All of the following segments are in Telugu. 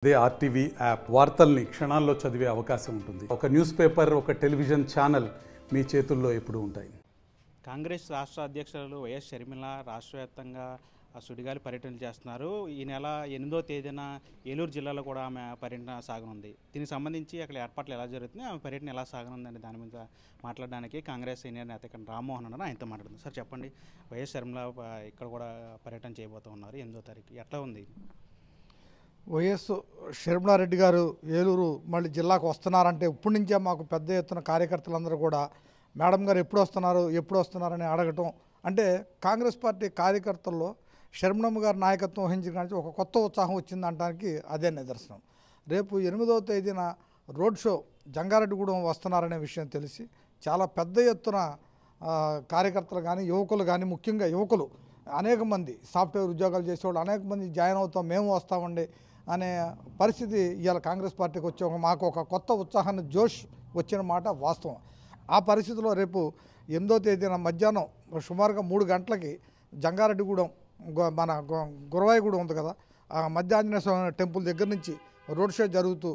అదే ఆర్టీవీ యాప్ వార్తల్ని క్షణాల్లో చదివే అవకాశం ఉంటుంది. ఒక న్యూస్ పేపర్, ఒక టెలివిజన్ ఛానల్ మీ చేతుల్లో ఎప్పుడూ ఉంటాయి. కాంగ్రెస్ రాష్ట్ర అధ్యక్షులు వైఎస్ షర్మిల రాష్ట్ర వ్యాప్తంగా సుడిగాలి పర్యటన చేస్తున్నారు. ఈ నెల 8వ తేదీన ఏలూరు జిల్లాలో కూడా ఆమె పర్యటన సాగనుంది. దీనికి సంబంధించి అక్కడ ఏర్పాట్లు ఎలా జరుగుతున్నాయి, ఆమె పర్యటన ఎలా సాగనుందని దాని మీద మాట్లాడడానికి కాంగ్రెస్ సీనియర్ నేత ఇక్కడ రామ్మోహన్ అన్నారు. ఆయనతో మాట్లాడుతుంది. సార్ చెప్పండి, వైఎస్ షర్మిల ఇక్కడ కూడా పర్యటన చేయబోతూ ఉన్నారు 8వ తారీఖు, ఎట్లా ఉంది? వైఎస్ షర్మిలారెడ్డి గారు ఏలూరు మళ్ళీ జిల్లాకు వస్తున్నారంటే ఇప్పటి నుంచే మాకు పెద్ద ఎత్తున కార్యకర్తలందరూ కూడా మేడం గారు ఎప్పుడు వస్తున్నారని అడగటం, అంటే కాంగ్రెస్ పార్టీ కార్యకర్తల్లో షర్మిలమ్మ గారి నాయకత్వం వహించిన కానీ ఒక కొత్త ఉత్సాహం వచ్చిందనడానికి అదే నిదర్శనం. రేపు 8వ తేదీన రోడ్ షో జంగారెడ్డిగూడెం వస్తున్నారనే విషయం తెలిసి చాలా పెద్ద ఎత్తున కార్యకర్తలు కానీ యువకులు కానీ, ముఖ్యంగా యువకులు అనేక మంది సాఫ్ట్వేర్ ఉద్యోగాలు చేసేవాళ్ళు అనేక మంది జాయిన్ అవుతాం, మేము వస్తామండి అనే పరిస్థితి ఇవాళ కాంగ్రెస్ పార్టీకి వచ్చే మాకు ఒక కొత్త ఉత్సాహాన్ని జోష్ వచ్చిన మాట వాస్తవం. ఆ పరిస్థితిలో రేపు 8వ తేదీన మధ్యాహ్నం సుమారుగా 3 గంటలకి జంగారెడ్డిగూడెం మన గురవాయిగూడెం ఉంది కదా, ఆ మధ్య ఆంజనేయ స్వామి టెంపుల్ దగ్గర నుంచి రోడ్ షో జరుగుతూ,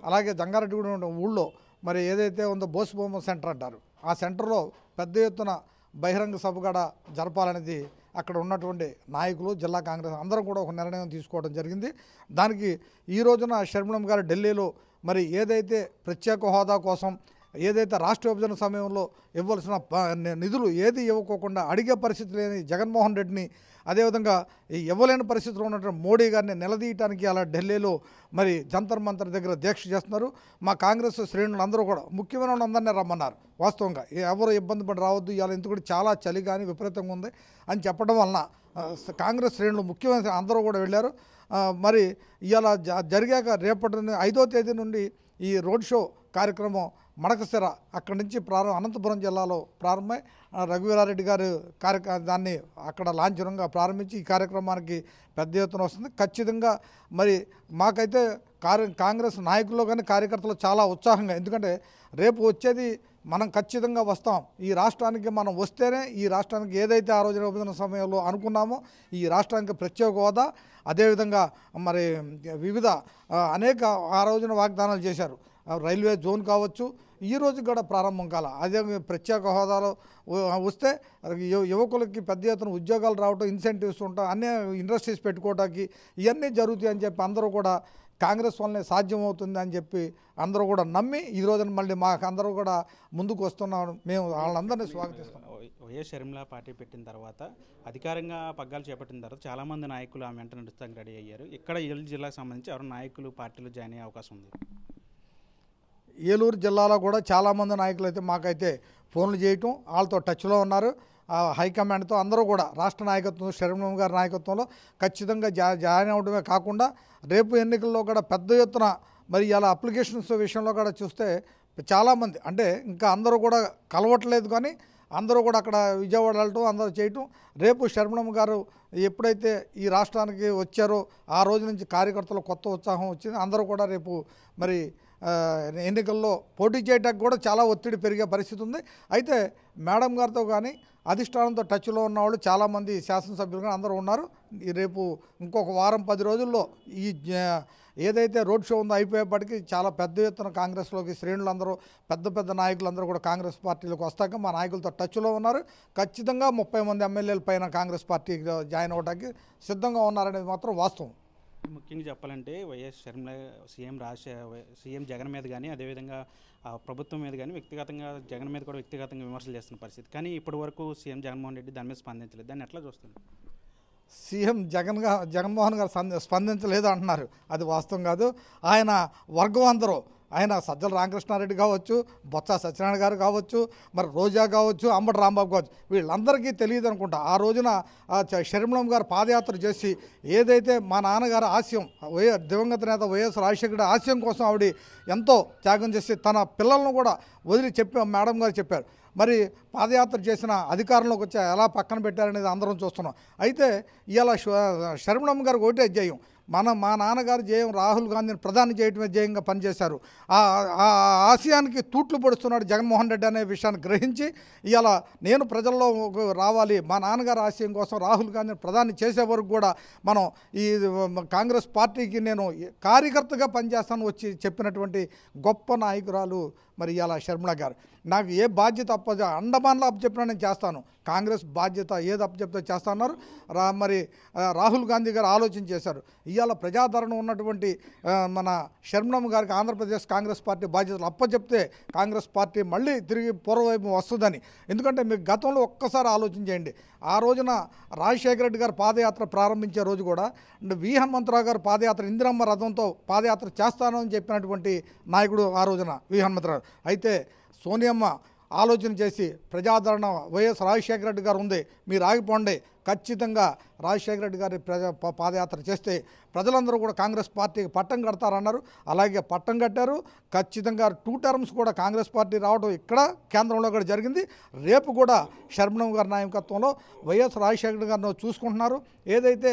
అలాగే జంగారెడ్డిగూడెం ఊళ్ళో మరి ఏదైతే ఉందో బోసుబొమ్మ సెంటర్ అంటారు, ఆ సెంటర్లో పెద్ద ఎత్తున బహిరంగ సభ కూడా జరపాలనేది అక్కడ ఉన్నటువంటి నాయకులు, జిల్లా కాంగ్రెస్ అందరం కూడా ఒక నిర్ణయం తీసుకోవడం జరిగింది. దానికి ఈ రోజున షర్మిలమ్మ గారు ఢిల్లీలో మరి ఏదైతే ప్రత్యేక హోదా కోసం, ఏదైతే రాష్ట్ర విభజన సమయంలో ఇవ్వాల్సిన నిధులు ఏది ఇవ్వకోకుండా అడిగే పరిస్థితి లేని జగన్మోహన్ రెడ్డిని, అదేవిధంగా ఇవ్వలేని పరిస్థితిలో ఉన్నటువంటి మోడీ గారిని నిలదీయటానికి అలా ఢిల్లీలో మరి జంతర్ మంతర్ దగ్గర దీక్ష చేస్తున్నారు. మా కాంగ్రెస్ శ్రేణులు అందరూ కూడా ముఖ్యమైన వాళ్ళందరినీ రమ్మన్నారు. వాస్తవంగా ఎవరు ఇబ్బంది పడి రావద్దు, ఇవాళ ఎందుకంటే చాలా చలి కానీ విపరీతంగా ఉంది అని చెప్పడం వలన కాంగ్రెస్ శ్రేణులు ముఖ్యమైన అందరూ కూడా వెళ్ళారు. మరి ఇవాళ జరిగాక రేపటి 5వ తేదీ నుండి ఈ రోడ్ షో కార్యక్రమం మడకశిర అక్కడి నుంచి అనంతపురం జిల్లాలో ప్రారంభమై రఘువీరారెడ్డి గారు దాన్ని అక్కడ లాంఛనంగా ప్రారంభించి ఈ కార్యక్రమానికి పెద్ద ఎత్తున వస్తుంది. ఖచ్చితంగా మరి మాకైతే కాంగ్రెస్ నాయకుల్లో కానీ కార్యకర్తలు చాలా ఉత్సాహంగా, ఎందుకంటే రేపు వచ్చేది మనం ఖచ్చితంగా వస్తాం, ఈ రాష్ట్రానికి మనం వస్తేనే ఈ రాష్ట్రానికి ఏదైతే ఆ రోజున విభజన సమయంలో అనుకున్నామో ఈ రాష్ట్రానికి ప్రత్యేక హోదా, అదేవిధంగా మరి వివిధ అనేక ఆ రోజున వాగ్దానాలు చేశారు. రైల్వే జోన్ కావచ్చు, ఈ రోజు కూడా ప్రారంభం కాల, అదే ప్రత్యేక హోదాలో వస్తే యువకులకి పెద్ద ఎత్తున ఉద్యోగాలు రావటం, ఇన్సెంటివ్స్ ఉంటాం, అన్నీ ఇండస్ట్రీస్ పెట్టుకోవడానికి ఇవన్నీ జరుగుతాయి అని చెప్పి అందరూ కూడా కాంగ్రెస్ వల్లనే సాధ్యమవుతుంది అని చెప్పి అందరూ కూడా నమ్మి ఈ రోజున మళ్ళీ మాకు అందరూ కూడా ముందుకు వస్తున్నాం. మేము వాళ్ళందరినీ స్వాగతిస్తున్నాం. వైఎస్ షర్మిల పార్టీ పెట్టిన తర్వాత, అధికారంగా పగ్గాలు చేపట్టిన తర్వాత చాలామంది నాయకులు ఆమె వెంట నడుస్తానికి రెడీ అయ్యారు. ఇక్కడ ఏలూరు జిల్లాకు సంబంధించి ఎవరు నాయకులు పార్టీలు జాయిన్ అయ్యే అవకాశం ఉంది? ఏలూరు జిల్లాలో కూడా చాలామంది నాయకులు అయితే మాకైతే ఫోన్లు చేయటం, వాళ్ళతో టచ్లో ఉన్నారు. హైకమాండ్తో అందరూ కూడా రాష్ట్ర నాయకత్వం, షర్మిలమ్మ గారి నాయకత్వంలో ఖచ్చితంగా జాయిన్ అవ్వడమే కాకుండా రేపు ఎన్నికల్లో కూడా పెద్ద ఎత్తున మరి ఇలా అప్లికేషన్స్ విషయంలో కూడా చూస్తే చాలామంది, అంటే ఇంకా అందరూ కూడా కలవట్లేదు కానీ అందరూ కూడా అక్కడ విజయవాడ వెళ్ళటం, అందరూ చేయటం. రేపు షర్మిలమ్మ గారు ఎప్పుడైతే ఈ రాష్ట్రానికి వచ్చారో ఆ రోజు నుంచి కార్యకర్తలు కొత్త ఉత్సాహం వచ్చింది. అందరూ కూడా రేపు మరి ఎన్నికల్లో పోటీ చేయడానికి కూడా చాలా ఒత్తిడి పెరిగే పరిస్థితి ఉంది. అయితే మేడం గారితో కానీ అధిష్టానంతో టచ్లో ఉన్నవాళ్ళు చాలామంది శాసనసభ్యులు కానీ అందరూ ఉన్నారు. రేపు ఇంకొక వారం 10 రోజుల్లో ఈ ఏదైతే రోడ్ షో ఉందో అయిపోయేప్పటికీ చాలా పెద్ద ఎత్తున కాంగ్రెస్లోకి శ్రేణులందరూ పెద్ద నాయకులందరూ కూడా కాంగ్రెస్ పార్టీలోకి వస్తాక మా నాయకులతో టచ్లో ఉన్నారు. ఖచ్చితంగా 30 మంది ఎమ్మెల్యేల పైన కాంగ్రెస్ పార్టీకి జాయిన్ అవ్వడానికి సిద్ధంగా ఉన్నారనేది మాత్రం వాస్తవం. ముఖ్యంగా చెప్పాలంటే వైఎస్ షర్మిల సీఎం జగన్ మీద కానీ, అదేవిధంగా ప్రభుత్వం మీద కానీ వ్యక్తిగతంగా జగన్ మీద కూడా వ్యక్తిగతంగా విమర్శలు చేస్తున్న పరిస్థితి, కానీ ఇప్పటి వరకు సీఎం జగన్మోహన్ రెడ్డి దాని మీద స్పందించలేదు. దాన్ని ఎట్లా చూస్తుంది? సీఎం జగన్మోహన్ గారు స్పందించలేదు అంటున్నారు, అది వాస్తవం కాదు. ఆయన వర్గం అందరూ, ఆయన సజ్జల రామకృష్ణారెడ్డి కావచ్చు, బొత్స సత్యనారాయణ గారు కావచ్చు, మరి రోజా కావచ్చు, అంబటి రాంబాబు కావచ్చు, వీళ్ళందరికీ తెలియదు అనుకుంటా. ఆ రోజున షర్మిలమ్మ గారు పాదయాత్ర చేసి ఏదైతే మా నాన్నగారు ఆశయం, దివంగత నేత వైఎస్ రాజశేఖర ఆశయం కోసం ఆవిడ ఎంతో త్యాగం చేసి తన పిల్లలను కూడా వదిలి మేడం గారు చెప్పారు. మరి పాదయాత్ర చేసిన అధికారంలోకి వచ్చి ఎలా పక్కన పెట్టారనేది అందరం చూస్తున్నాం. అయితే ఇవాళ షర్మిలమ్మ గారికి ఒకటే అధ్యాయం, మా నాన్నగారు జయం రాహుల్ గాంధీని ప్రధాని చేయటమే జయంగా పనిచేశారు. ఆ ఆశయానికి తూట్లు పొడుస్తున్నాడు జగన్మోహన్ రెడ్డి అనే విషయాన్ని గ్రహించి ఇవాళ నేను ప్రజల్లో రావాలి, మా నాన్నగారు ఆశయం కోసం రాహుల్ గాంధీని ప్రధాని చేసే వరకు కూడా మనం ఈ కాంగ్రెస్ పార్టీకి నేను కార్యకర్తగా పనిచేస్తాను వచ్చి చెప్పినటువంటి గొప్ప నాయకురాలు మరి ఇవాళ షర్మిల గారు. నాకు ఏ బాధ్యత అండమాన్లో అప్పచెప్పినా నేను చేస్తాను, కాంగ్రెస్ బాధ్యత ఏది అప్పచెప్తే చేస్తున్నారు. మరి రాహుల్ గాంధీ గారు ఆలోచన చేశారు. ఇవాళ ప్రజాదరణ ఉన్నటువంటి మన షర్మిలమ్మ గారికి ఆంధ్రప్రదేశ్ కాంగ్రెస్ పార్టీ బాధ్యతలు అప్పచెప్తే కాంగ్రెస్ పార్టీ మళ్ళీ తిరిగి పూర్వవైపు వస్తుందని. ఎందుకంటే మీకు గతంలో ఒక్కసారి ఆలోచన చేయండి. ఆ రోజున రాజశేఖర రెడ్డి గారు పాదయాత్ర ప్రారంభించే రోజు కూడా వి హనుమంతరావు గారు పాదయాత్ర ఇందిరమ్మ రథంతో పాదయాత్ర చేస్తాను అని చెప్పినటువంటి నాయకుడు ఆ రోజున వి హనుమంతరావు. అయితే సోనియమ్మ ఆలోచన చేసి ప్రజాదరణ వైఎస్ రాజశేఖర రెడ్డి గారు ఉంది, మీరు ఆగిపోండి, ఖచ్చితంగా రాజశేఖర రెడ్డి గారి పాదయాత్ర చేస్తే ప్రజలందరూ కూడా కాంగ్రెస్ పార్టీకి పట్టం కడతారన్నారు. అలాగే పట్టం కట్టారు. ఖచ్చితంగా 2 టర్మ్స్ కూడా కాంగ్రెస్ పార్టీ రావడం ఇక్కడ కేంద్రంలో కూడా జరిగింది. రేపు కూడా షర్మిలమ్మ గారి నాయకత్వంలో వైఎస్ రాజశేఖర గారిని చూసుకుంటున్నారు. ఏదైతే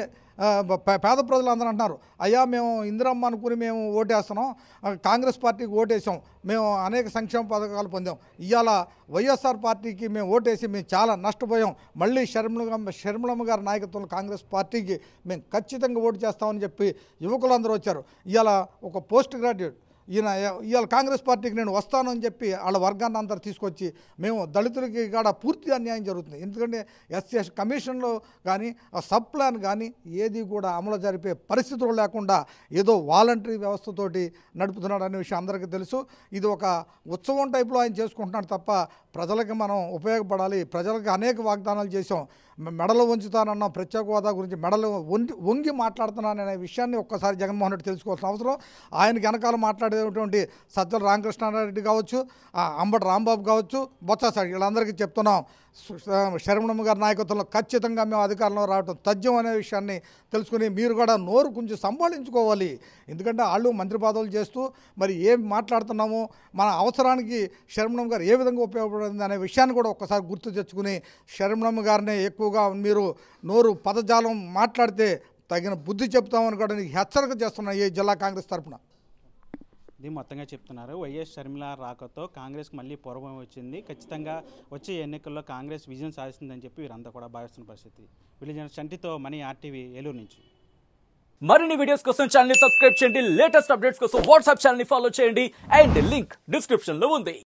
పేద ప్రజలు అందరూ అంటున్నారు, అయ్యా మేము ఇందిరమ్మ అనుకుని మేము ఓటేస్తున్నాం, కాంగ్రెస్ పార్టీకి ఓటేసాం, మేము అనేక సంక్షేమ పథకాలు పొందాం, ఇవాళ వైఎస్ఆర్ పార్టీకి మేము ఓటేసి మేము చాలా నష్టపోయాం, మళ్ళీ షర్మిలమ్మ గారి నాయకత్వంలో కాంగ్రెస్ పార్టీకి మేము ఖచ్చితంగా ఓటు చేస్తామని చెప్పి యువకులందరూ వచ్చారు. ఇవాళ ఒక పోస్ట్ గ్రాడ్యుయేట్ ఇవాళ కాంగ్రెస్ పార్టీకి నేను వస్తాను అని చెప్పి వాళ్ళ వర్గాన్ని అందరూ తీసుకొచ్చి మేము దళితులకి కూడా పూర్తి అన్యాయం జరుగుతుంది. ఎందుకంటే ఎస్సీ కమిషన్లో కానీ సబ్ ప్లాన్ కానీ ఏది కూడా అమలు జరిపే పరిస్థితులు లేకుండా ఏదో వాలంటరీ వ్యవస్థతోటి నడుపుతున్నాడు అనే విషయం అందరికీ తెలుసు. ఇది ఒక ఉత్సవం టైప్లో ఆయన చేసుకుంటున్నాడు తప్ప ప్రజలకి మనం ఉపయోగపడాలి, ప్రజలకు అనేక వాగ్దానాలు చేసాం, మెడలు వంచుతానన్న ప్రత్యేక హోదా గురించి మెడలు వంగి మాట్లాడుతున్నాననే విషయాన్ని ఒక్కసారి జగన్మోహన్ రెడ్డి తెలుసుకోవాల్సిన అవసరం. ఆయనకి వెనకాల మాట్లాడేటువంటి సజ్జల రామకృష్ణారెడ్డి కావచ్చు, అంబటి రాంబాబు కావచ్చు, బొత్స వీళ్ళందరికీ చెప్తున్నాం, షర్మిలమ్మ గారి నాయకత్వంలో ఖచ్చితంగా మేము అధికారంలో రావడం తథ్యం అనే విషయాన్ని తెలుసుకుని మీరు కూడా నోరు కొంచెం సంభాళించుకోవాలి. ఎందుకంటే వాళ్ళు మంత్రి పదవులు చేస్తూ మరి ఏం మాట్లాడుతున్నామో మన అవసరానికి షర్మిలమ్మ గారు ఏ విధంగా ఉపయోగపడింది అనే విషయాన్ని కూడా ఒక్కసారి గుర్తు తెచ్చుకుని షర్మిలమ్మ గారిని ఎక్కువగా మీరు నోరు పదజాలం మాట్లాడితే తగిన బుద్ధి చెప్తామని కూడా నీకు హెచ్చరిక చేస్తున్నా ఈ జిల్లా కాంగ్రెస్ తరఫున. ఇది మొత్తంగా చెప్తున్నారు. వైఎస్ షర్మిల రాకతో కాంగ్రెస్కి మళ్ళీ పూర్వం వచ్చింది, ఖచ్చితంగా వచ్చే ఎన్నికల్లో కాంగ్రెస్ విజయం సాధిస్తుందని చెప్పి వీరంతా కూడా భావిస్తున్న పరిస్థితి. విలేజ్ చంటితో మనీ RTV ఏలూరు నుంచి. మరిన్ని వీడియోస్ కోసం ఛానల్ ని సబ్స్క్రైబ్ చేయండి, లేటెస్ట్ అప్డేట్స్ కోసం వాట్సాప్ ఛానల్ ని ఫాలో చేయండి అండ్ లింక్ డిస్క్రిప్షన్ లో ఉంది.